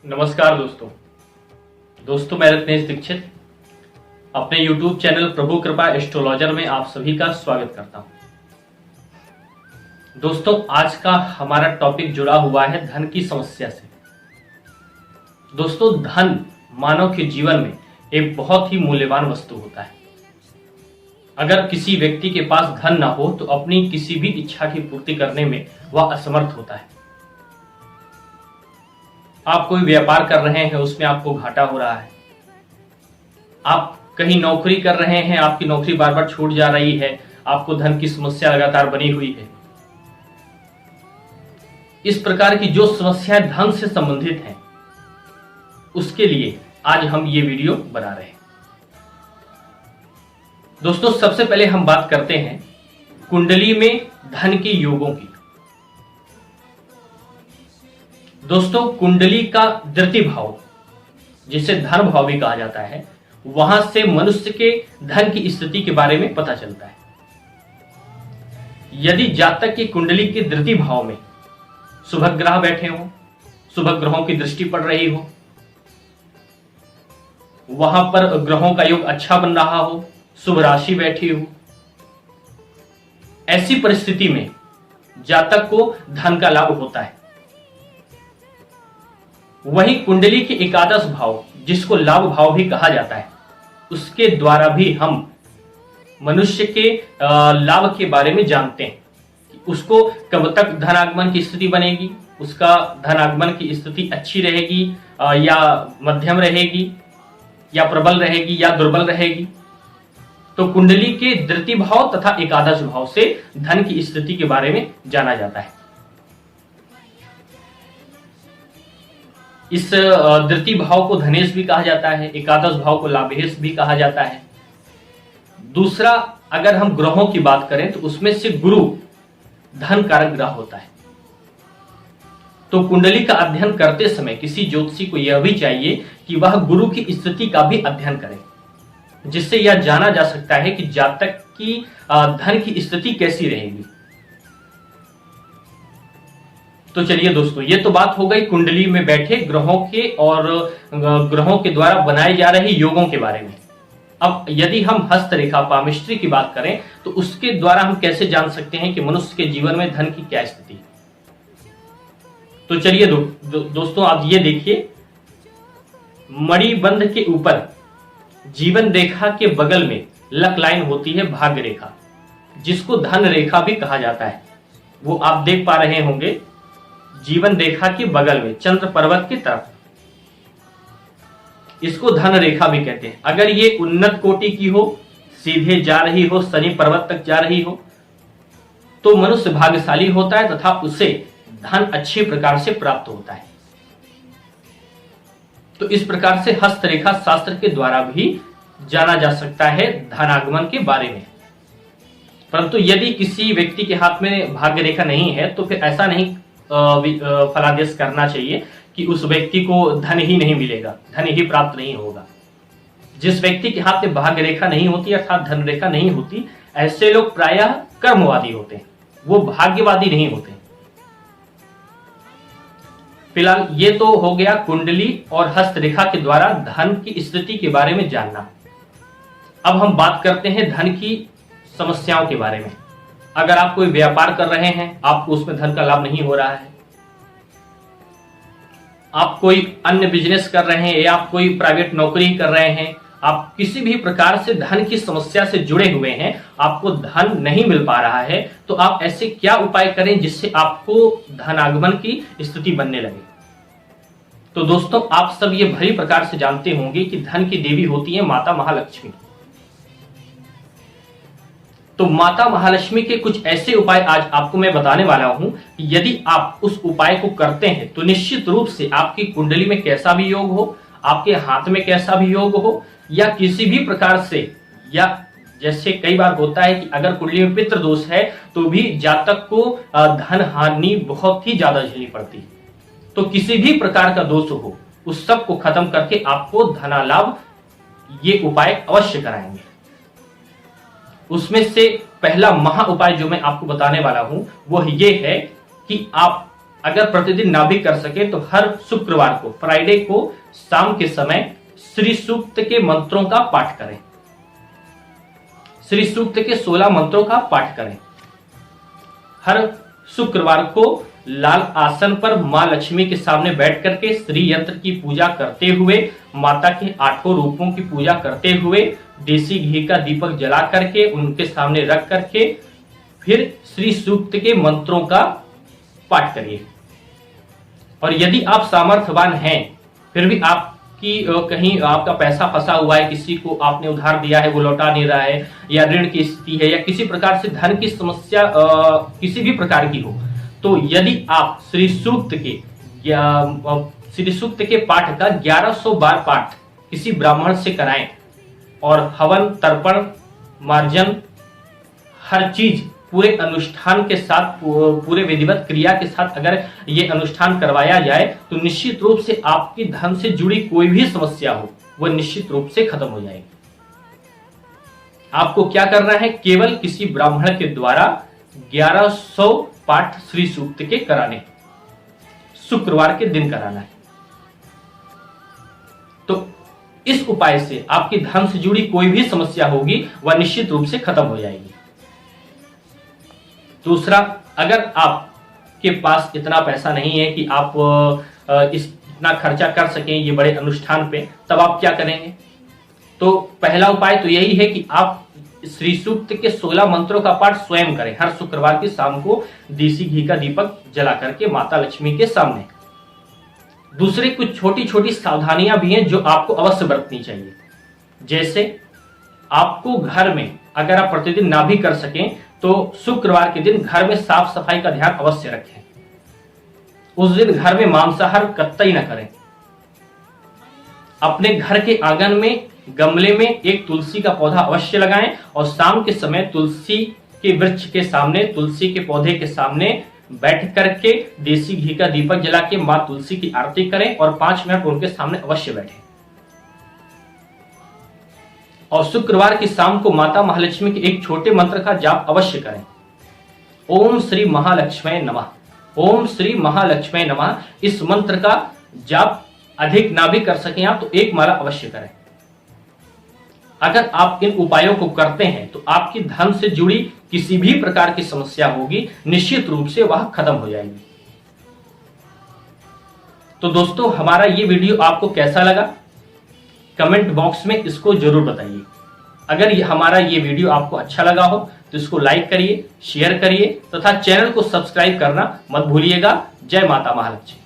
नमस्कार दोस्तों मैं रत्नेश दीक्षित अपने YouTube चैनल प्रभु कृपा एस्ट्रोलॉजर में आप सभी का स्वागत करता हूं। दोस्तों आज का हमारा टॉपिक जुड़ा हुआ है धन की समस्या से। दोस्तों धन मानव के जीवन में एक बहुत ही मूल्यवान वस्तु होता है। अगर किसी व्यक्ति के पास धन ना हो तो अपनी किसी भी इच्छा की पूर्ति करने में वह असमर्थ होता है। आप कोई व्यापार कर रहे हैं, उसमें आपको घाटा हो रहा है। आप कहीं नौकरी कर रहे हैं, आपकी नौकरी बार बार छूट जा रही है, आपको धन की समस्या लगातार बनी हुई है। इस प्रकार की जो समस्याएं धन से संबंधित हैं, उसके लिए आज हम ये वीडियो बना रहे हैं। दोस्तों सबसे पहले हम बात करते हैं कुंडली में धन के योगों की। दोस्तों कुंडली का द्वितीय भाव, जिसे धन भाव भी कहा जाता है, वहां से मनुष्य के धन की स्थिति के बारे में पता चलता है। यदि जातक की कुंडली के द्वितीय भाव में शुभ ग्रह बैठे हों, शुभ ग्रहों की दृष्टि पड़ रही हो, वहां पर ग्रहों का योग अच्छा बन रहा हो, शुभ राशि बैठी हो, ऐसी परिस्थिति में जातक को धन का लाभ होता है। वहीं कुंडली के एकादश भाव, जिसको लाभ भाव भी कहा जाता है, उसके द्वारा भी हम मनुष्य के लाभ के बारे में जानते हैं कि उसको कब तक धनागमन की स्थिति बनेगी, उसका धनागमन की स्थिति अच्छी रहेगी या मध्यम रहेगी या प्रबल रहेगी या दुर्बल रहेगी। तो कुंडली के द्वितीय भाव तथा एकादश भाव से धन की स्थिति के बारे में जाना जाता है। इस द्वितीय भाव को धनेश भी कहा जाता है, एकादश भाव को लाभेश भी कहा जाता है। दूसरा, अगर हम ग्रहों की बात करें तो उसमें से गुरु धन कारक ग्रह होता है। तो कुंडली का अध्ययन करते समय किसी ज्योतिषी को यह भी चाहिए कि वह गुरु की स्थिति का भी अध्ययन करे, जिससे यह जाना जा सकता है कि जातक की धन की स्थिति कैसी रहेगी। तो चलिए दोस्तों, ये तो बात हो गई कुंडली में बैठे ग्रहों के और ग्रहों के द्वारा बनाए जा रहे योगों के बारे में। अब यदि हम हस्तरेखा पामिस्ट्री की बात करें तो उसके द्वारा हम कैसे जान सकते हैं कि मनुष्य के जीवन में धन की क्या स्थिति है। तो चलिए दोस्तों आप ये देखिए, मणिबंध के ऊपर जीवन रेखा के बगल में लक लाइन होती है भाग्य रेखा, जिसको धन रेखा भी कहा जाता है। वो आप देख पा रहे होंगे, जीवन रेखा के बगल में चंद्र पर्वत की तरफ, इसको धन रेखा भी कहते हैं। अगर ये उन्नत कोटि की हो, सीधे जा रही हो, शनि पर्वत तक जा रही हो, तो मनुष्य भाग्यशाली होता है तथा उसे धन अच्छे प्रकार से प्राप्त होता है। तो इस प्रकार से हस्तरेखा शास्त्र के द्वारा भी जाना जा सकता है धनागमन के बारे में। परंतु यदि किसी व्यक्ति के हाथ में भाग्य रेखा नहीं है तो फिर ऐसा नहीं फलादेश करना चाहिए कि उस व्यक्ति को धन ही नहीं मिलेगा, धन ही प्राप्त नहीं होगा। जिस व्यक्ति के हाथ में भाग्य रेखा नहीं होती अर्थात धन रेखा नहीं होती, ऐसे लोग प्रायः कर्मवादी होते हैं, वो भाग्यवादी नहीं होते। फिलहाल ये तो हो गया कुंडली और हस्तरेखा के द्वारा धन की स्थिति के बारे में जानना। अब हम बात करते हैं धन की समस्याओं के बारे में। अगर आप कोई व्यापार कर रहे हैं, आपको उसमें धन का लाभ नहीं हो रहा है, आप कोई अन्य बिजनेस कर रहे हैं या आप कोई प्राइवेट नौकरी कर रहे हैं, आप किसी भी प्रकार से धन की समस्या से जुड़े हुए हैं, आपको धन नहीं मिल पा रहा है, तो आप ऐसे क्या उपाय करें जिससे आपको धनागमन की स्थिति बनने लगे। तो दोस्तों आप सब ये भली प्रकार से जानते होंगे कि धन की देवी होती है माता महालक्ष्मी। तो माता महालक्ष्मी के कुछ ऐसे उपाय आज आपको मैं बताने वाला हूं कि यदि आप उस उपाय को करते हैं तो निश्चित रूप से आपकी कुंडली में कैसा भी योग हो, आपके हाथ में कैसा भी योग हो, या किसी भी प्रकार से, या जैसे कई बार होता है कि अगर कुंडली में पितृ दोष है तो भी जातक को धन हानि बहुत ही ज्यादा झेलनी पड़ती है। तो किसी भी प्रकार का दोष हो, उस सब को खत्म करके आपको धनालाभ ये उपाय अवश्य कराएंगे। उसमें से पहला महा उपाय जो मैं आपको बताने वाला हूं वो ये है कि आप अगर प्रतिदिन ना भी कर सके तो हर शुक्रवार को, फ्राइडे को शाम के समय श्री सूक्त के मंत्रों का पाठ करें। श्री सूक्त के 16 मंत्रों का पाठ करें। हर शुक्रवार को लाल आसन पर मां लक्ष्मी के सामने बैठ करके श्री यंत्र की पूजा करते हुए, माता के 8 रूपों की पूजा करते हुए, देसी घी का दीपक जला करके उनके सामने रख करके फिर श्री सूक्त के मंत्रों का पाठ करिए। और यदि आप सामर्थ्यवान हैं, फिर भी आपकी कहीं आपका पैसा फंसा हुआ है, किसी को आपने उधार दिया है वो लौटा नहीं रहा है, या ऋण की स्थिति है, या किसी प्रकार से धन की समस्या किसी भी प्रकार की हो, तो यदि आप श्री सूक्त के पाठ का 1100 बार पाठ किसी ब्राह्मण से कराएं और हवन, तर्पण, मार्जन, हर चीज पूरे अनुष्ठान के साथ, पूरे विधिवत क्रिया के साथ अगर ये अनुष्ठान करवाया जाए तो निश्चित रूप से आपकी धन से जुड़ी कोई भी समस्या हो वह निश्चित रूप से खत्म हो जाएगी। आपको क्या करना है, केवल किसी ब्राह्मण के द्वारा 1100 पाठ श्री सूक्त के कराने, शुक्रवार के दिन कराना है। तो इस उपाय से आपकी धन से जुड़ी कोई भी समस्या होगी वह निश्चित रूप से खत्म हो जाएगी। दूसरा, अगर आपके पास इतना पैसा नहीं है कि आप इतना खर्चा कर सकें ये बड़े अनुष्ठान पे, तब आप क्या करेंगे? तो पहला उपाय तो यही है कि आप श्री सूक्त के 16 मंत्रों का पाठ स्वयं करें हर शुक्रवार की शाम को देसी घी का दीपक जला करके माता लक्ष्मी के सामने। दूसरे कुछ छोटी छोटी सावधानियां भी हैं जो आपको अवश्य बरतनी चाहिए। जैसे आपको घर में अगर आप प्रतिदिन ना भी कर सकें तो शुक्रवार के दिन घर में साफ सफाई का ध्यान अवश्य रखें। उस दिन घर में मांसाहार कतई न करें। अपने घर के आंगन में गमले में एक तुलसी का पौधा अवश्य लगाएं और शाम के समय तुलसी के वृक्ष के सामने, तुलसी के पौधे के सामने बैठ करके देसी घी का दीपक जला के मां तुलसी की आरती करें और 5 मिनट उनके सामने अवश्य बैठें। और शुक्रवार की शाम को माता महालक्ष्मी के एक छोटे मंत्र का जाप अवश्य करें। ओम श्री महालक्ष्मी नमः, ओम श्री महालक्ष्मी नमः। इस मंत्र का जाप अधिक ना भी कर सकें आप तो एक माला अवश्य करें। अगर आप इन उपायों को करते हैं तो आपकी धन से जुड़ी किसी भी प्रकार की समस्या होगी निश्चित रूप से वह खत्म हो जाएगी। तो दोस्तों, हमारा ये वीडियो आपको कैसा लगा कमेंट बॉक्स में इसको जरूर बताइए। अगर हमारा ये वीडियो आपको अच्छा लगा हो तो इसको लाइक करिए, शेयर करिए तथा चैनल को सब्सक्राइब करना मत भूलिएगा। जय माता महालक्ष्मी।